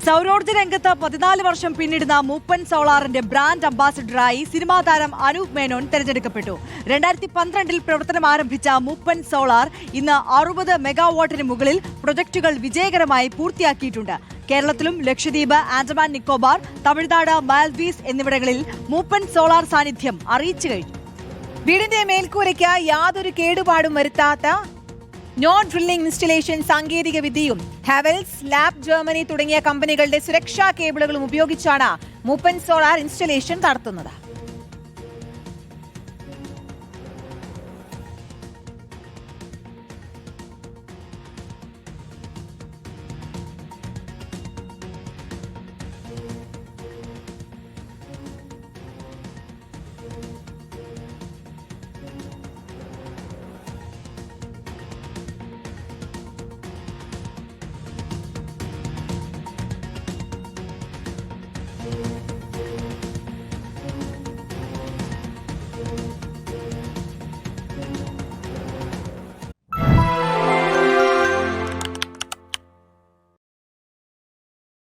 സൗരോർജ്ജ രംഗത്ത് 14 വർഷം പിന്നിടുന്ന മൂപ്പൻ സോളാറിന്റെ brand അംബാസിഡറായി cinema താരം അനൂപ് മേനോൻ തെരഞ്ഞെടുക്കപ്പെട്ടു. 2012 പ്രവർത്തനം ആരംഭിച്ച മൂപ്പൻ സോളാർ ഇന്ന് 60 മെഗാവാട്ടിന് മുകളിൽ പ്രൊജക്ടുകൾ വിജയകരമായി പൂർത്തിയാക്കിയിട്ടുണ്ട്. കേരളത്തിലും ലക്ഷദ്വീപ്, ആൻഡമാൻ നിക്കോബാർ, തമിഴ്നാട്, മാൽദീവ്സ് എന്നിവിടങ്ങളിൽ മൂപ്പൻ സോളാർ സാന്നിധ്യം അറിയിച്ചു കഴിഞ്ഞു. വീടിന്റെ മേൽക്കൂരയ്ക്ക് യാതൊരു കേടുപാടും വരുത്താത്ത നോൺ ഡ്രില്ലിംഗ് ഇൻസ്റ്റലേഷൻ സാങ്കേതിക വിദ്യയും ഹാവെൽസ്, ലാബ് ജർമ്മനി തുടങ്ങിയ കമ്പനികളുടെ സുരക്ഷാ കേബിളുകളും ഉപയോഗിച്ചാണ് മൂപ്പൻ സോളാർ ഇൻസ്റ്റലേഷൻ നടത്തുന്നത്.